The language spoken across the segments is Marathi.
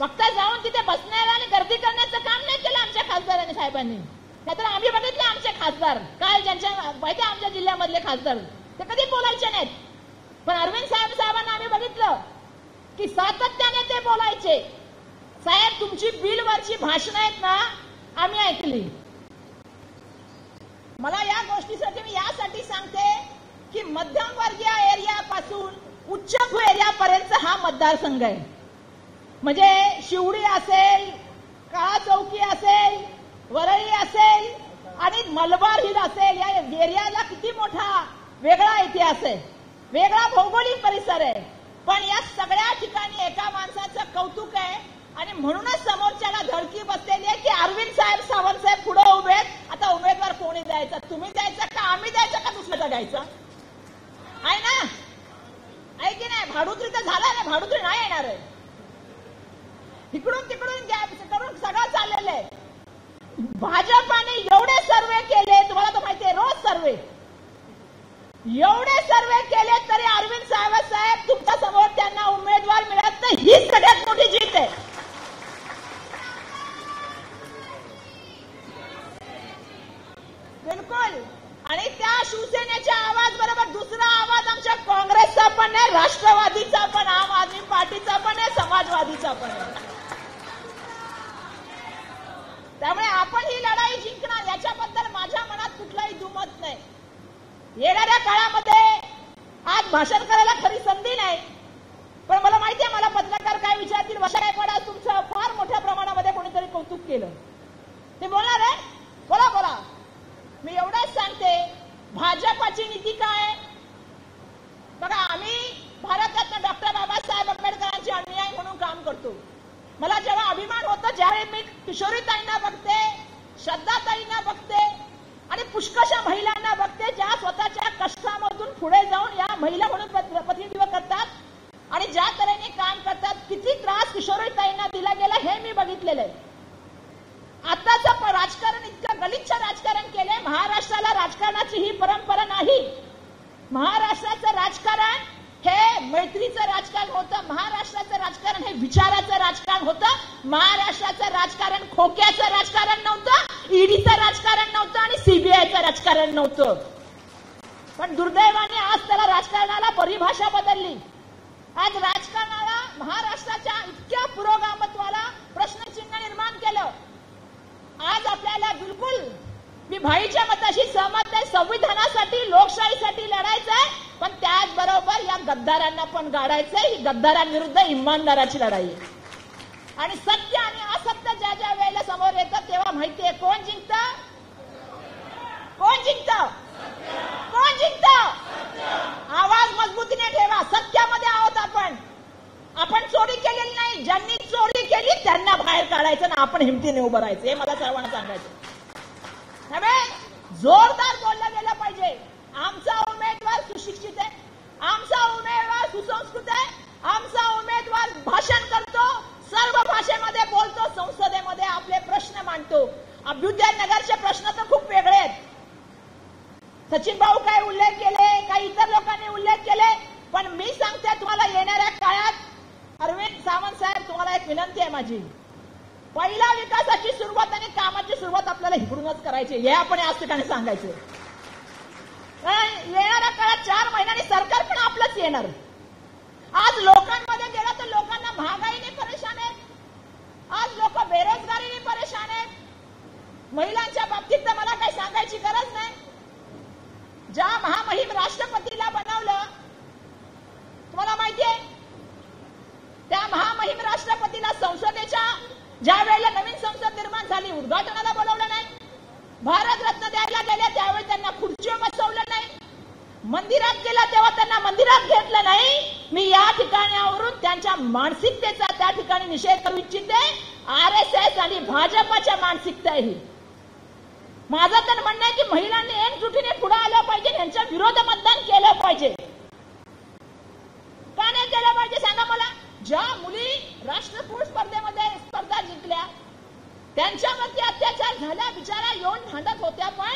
फक्त जाऊन तिथे बसण्याला आणि गर्दी करण्याचं काम नाही केलं आमच्या खासदारांनी साहेबांनी. नाहीतर आम्ही बघितले आमचे खासदार काल ज्यांच्या माहिती आमच्या जिल्ह्यामधले खासदार ते कधी बोलायचे नाहीत, पण अरविंद साहेबांना आम्ही बघितलं की सातत्याने ते बोलायचे. साहेब तुमची बिलवरची भाषणं आहेत ना आम्ही ऐकली. मला या गोष्टीसाठी मी यासाठी सांगते की मध्यमवर्गीय एरियापासून उच्चभू एरियापर्यंत हा मतदारसंघ आहे. म्हणजे शिवडी असेल, काळा चौकी असेल, वरळी असेल आणि मलबार हिल असेल, या एरियाला किती मोठा वेगळा इतिहास आहे, वेगळा भौगोलिक परिसर आहे. पण या सगळ्या ठिकाणी एका माणसाचं कौतुक आहे आणि म्हणूनच समोरच्याला धडकी बसलेली आहे की अरविंद सावंत साहेब पुढे उभे आहेत. आता उमेदवार कोणी द्यायचा, तुम्ही द्यायचा का आम्ही द्यायचा का दुसऱ्याचा द्यायचा आहे ना? आहे की नाही? भाडुत्री तर झाला ना, भाडुत्री नाही येणार आहे. इकडून तिकडून करून सगळं चाललेलं आहे. भाजपाने एवढे सर्वे केले, तुम्हाला तर माहिती आहे, रोज सर्वे, एवढे सर्वे केले तरी अरविंद साहेब तुमच्या समोर त्यांना उमेदवार मिळत नाही. ही सगळ्यात मोठी जीत आहे. बिलकुल. आणि त्या शिवसेनेच्या आवाज बरोबर दुसरा आवाज आमच्या काँग्रेसचा पण आहे, राष्ट्रवादीचा पण, आम आदमी पार्टीचा पण आहे, समाजवादीचा पण आहे. त्यामुळे आपण ही लढाई जिंकणार याच्याबद्दल माझ्या मनात कुठलाही दुमत नाही. येणाऱ्या काळामध्ये आज भाषण करायला खरी संधी नाही, पण मला माहिती आहे मला पत्रकार काय विचारतील, वर्षा गायकवाड आज तुमचं फार मोठ्या प्रमाणामध्ये कोणीतरी कौतुक केलं, ते बोलणार आहे. बोला बोला. मी एवढंच सांगते, भाजपाची नीती काय? बघा, आम्ही भारतरत्न डॉक्टर बाबासाहेब आंबेडकरांचे अनुयायी म्हणून काम करतो. मला जेव्हा अभिमान होतो ज्यावेळी मी किशोरीताईंना बघते, श्रद्धाताईंना बघते आणि पुष्कळशा महिलांना बघते ज्या स्वतःच्या कष्टामधून पुढे जाऊन या महिला म्हणून प्रतिनिधित्व करतात आणि ज्या तऱ्हेने काम करतात. किती त्रास किशोरीताईंना दिला गेला हे मी बघितलेलं आहे. आताचं राजकारण इतकं गलिच्छ राजकारण केलंय. महाराष्ट्राला राजकारणाची ही परंपरा नाही. महाराष्ट्राचं राजकारण हे मैत्रीचं राजकारण होतं. महाराष्ट्राचं राजकारण हे विचाराचं राजकारण होतं. महाराष्ट्राचं राजकारण खोक्याचं राजकारण नव्हतं, ईडीचं राजकारण नव्हतं आणि सीबीआयचं राजकारण नव्हतं. पण दुर्दैवाने आज त्याला राजकारणाला परिभाषा बदलली. आज राजकारणाला महाराष्ट्राच्या इतक्या पुरोगामित्वाला प्रश्नचिन्ह निर्माण केलं. आज आपल्याला बिलकुल मी भाईच्या मताशी सहमत आहे. संविधानासाठी, लोकशाहीसाठी लढायचं आहे, पण त्याचबरोबर या गद्दारांना पण गाडायचंय. ही गद्दारांविरुद्ध इमानदाराची लढाई आहे. आणि सत्य आणि असत्य ज्या ज्या वेळेला समोर येतं तेव्हा माहितीये कोण जिंकतं, कोण जिंकतं, कोण जिंकतं. आवाज मजबूतीने ठेवा. सत्यामध्ये आहोत आपण. आपण चोरी केलेली नाही. ज्यांनी चोरी केली त्यांना बाहेर काढायचं ना आपण हिमतीने उभं राहायचं. हे मला सर्वांना सांगायचं. जोरदार बोललं गेलं पाहिजे. आमचा उमेदवार सुशिक्षित आहे, आमचा उमेदवार सुसंस्कृत आहे, आमचा उमेदवार भाषण करतो, सर्व भाषेमध्ये बोलतो, संसदेमध्ये आपले प्रश्न मांडतो. अभ्युदयनगरचे प्रश्न तर खूप वेगळे आहेत. सचिन भाऊ काय उल्लेख केले, काही इतर लोकांनी उल्लेख केले, पण मी सांगते तुम्हाला येणाऱ्या काळात अरविंद सावंत साहेब तुम्हाला एक विनंती आहे माझी. पहिला विकासाची सुरुवात आणि कामाची सुरुवात आपल्याला इकडूनच करायची हे आपण याच ठिकाणी सांगायचे. येणाऱ्या काळात 4 महिन्यांनी सरकार पण आपलंच येणार. आज लोकांमध्ये गेलं तर लोकांना महागाईने परेशान आहेत, आज लोक बेरोजगारीने परेशान आहेत. महिलांच्या बाबतीत तर मला काही सांगायची गरज नाही. ज्या महामहिम राष्ट्रपतीला बनवलं तुम्हाला माहिती आहे, त्या महामहिम राष्ट्रपतीला संसदेच्या ज्या वेळेला नवीन संसद निर्माण झाली उद्घाटनाला बोलवलं नाही. भारतरत्न द्यायला गेले त्यावेळी त्यांना खुर्चीवर बसवलं नाही. मंदिरात गेला तेव्हा त्यांना मंदिरात घेतलं नाही. मी या ठिकाणावरून त्यांच्या मानसिकतेचा त्या ठिकाणी निषेध करू इच्छिते. आरएसएस आणि भाजपाच्या मानसिकता ही. माझं तर म्हणणं आहे की महिलांनी एकजुटीने पुढे आलं पाहिजे, यांच्या विरोध मतदान केलं पाहिजे. का नाही केलं पाहिजे सांगा मला. ज्या मुली राष्ट्रकुल स्पर्धेमध्ये स्पर्धा जिंकल्या त्यांच्यावरती अत्याचार झाला, बिचारा येऊन भांडत होत्या, पण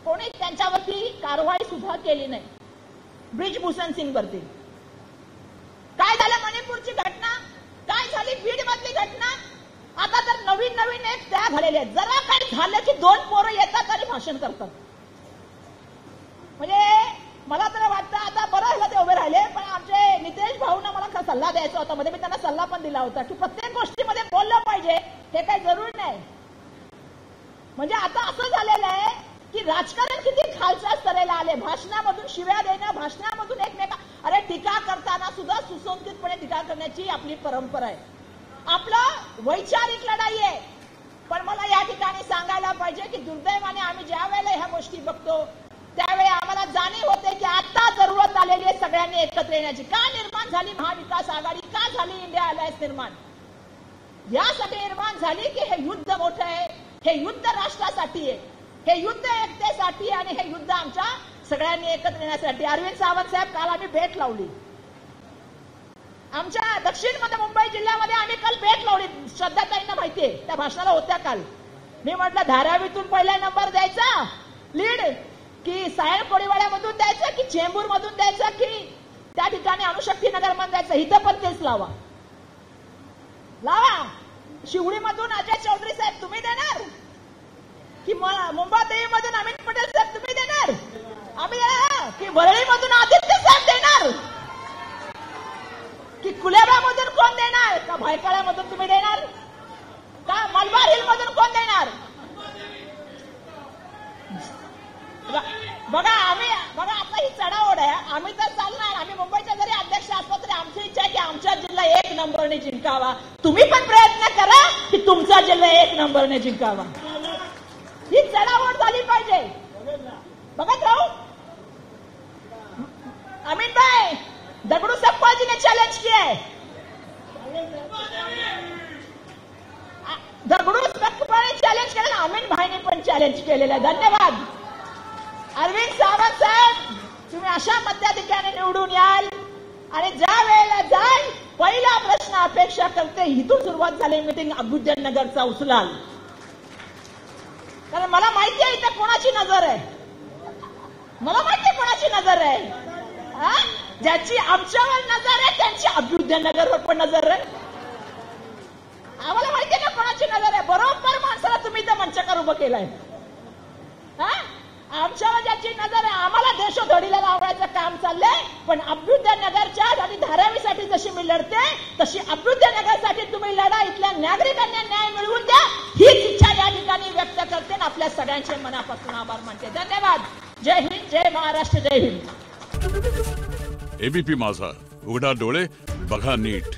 कोणी त्यांच्यावरती कारवाई सुद्धा केली नाही. ब्रिजभूषण सिंग वरती काय झालं, मणिपूरची घटना काय झाली, बीड मधली घटना नवीन नवीन एक त्या झालेले आहेत. जरा काही झालं की 2 पोरं येतात आणि भाषण करतात. म्हणजे मला तर वाटतं आता बरं झालं ते उभे राहिले, पण आमचे नितेश भाऊंना मला खरं सल्ला द्यायचा होता. मध्ये मी त्यांना सल्ला पण दिला होता की प्रत्येक गोष्टीमध्ये बोललं पाहिजे, हे काही जरूर नाही. म्हणजे आता असं झालेलं आहे की राजकारण किती खालच्या स्तराला आले. भाषणामधून शिव्या देणं, भाषणामधून अरे टीका करताना सुद्धा सुसंस्कृतपणे टीका करण्याची आपली परंपरा आहे. आपलं वैचारिक लढाई आहे. पण मला या ठिकाणी सांगायला पाहिजे की दुर्दैवाने आम्ही ज्या वेळेला ह्या गोष्टी बघतो त्यावेळी आम्हाला जाणीव होते की आता जरूरत आलेली आहे सगळ्यांनी एकत्र येण्याची. का निर्माण झाली महाविकास आघाडी, का झाली इंडिया अलायन्स निर्माण? यासाठी निर्माण झाली की हे युद्ध मोठं आहे, हे युद्ध राष्ट्रासाठी आहे, हे युद्ध एकतेसाठी आणि हे युद्ध आमच्या सगळ्यांनी एकत्र येण्यासाठी. अरविंद सावंत साहेब, काल आम्ही भेट लावली आमच्या दक्षिण मध्य मुंबई जिल्ह्यामध्ये. आम्ही काल भेट लावली, श्रद्धाताईंना माहितीये, त्या भाषणाला होत्या काल. मी म्हटलं धारावीतून पहिला नंबर द्यायचा लीड की सायन कोळीवाड्यामधून द्यायचं की चेंबूर मधून द्यायचं की त्या ठिकाणी अणुशक्ती नगर मध्ये द्यायचं. इथं पण तेच लावा. शिवडीमधून अजय चौधरी साहेब तुम्ही देणार की मुंबई मधून अमित पटेल साहेब तुम्ही देणार? आम्ही की वरळीमधून आदित्य साहेब देणार की कुलेबामधून कोण देणार? का भायखळ्यामधून तुम्ही देणार? का मलबार हिल मधून कोण देणार? बघा आता ही चढाओढ आहे. आम्ही तर चालणार, आम्ही मुंबईच्या जरी अध्यक्ष असलो तरी आमची इच्छा आहे की आमचा जिल्हा 1 नंबरने जिंकावा. तुम्ही पण प्रयत्न करा की तुमचा जिल्हा 1 नंबरने जिंकावा. ही चढाओढ झाली पाहिजे. बघत राहू. अमित भाई, दगडू सप्पा जी ने चैलेंज किया है. दगडू सप्पाने चॅलेंज केलं, अमित भाईने पण चॅलेंज केलेलं आहे. धन्यवाद. अरविंद सावंत साहेब, तुम्ही अशा मताधिक्याने निवडून याल आणि ज्या वेळेला जाल पहिला प्रश्न अपेक्षा करते इथून सुरुवात झाली मीटिंग अभ्युदयनगरचा उचलाल. कारण मला माहिती आहे इथं कोणाची नजर आहे. मला माहिती आहे कोणाची नजर आहे. ज्याची आमच्यावर नजर आहे त्यांची अभ्युदयनगरवर पण नजर आहे. आम्हाला माहिती आहे ना कोणाची नजर आहे. बरोबर माणसाला तुम्ही इथं मंचकर उभं केलंय. आमच्यावर ज्याची नजर आहे, आम्हाला देशोधडीला लावण्याचं काम चाललंय. पण अभ्युदयनगरच्या आणि धारावीसाठी जशी मी लढते तशी अभ्युदयनगरसाठी तुम्ही लढा. इथल्या नागरिकांना न्याय मिळवून द्या, हीच इच्छा या ठिकाणी व्यक्त करते आणि आपल्या सगळ्यांचे मनापासून आभार मानते. धन्यवाद. जय हिंद, जय महाराष्ट्र, जय हिंद. एबीपी माझा, उघडा डोळे बघा नीट.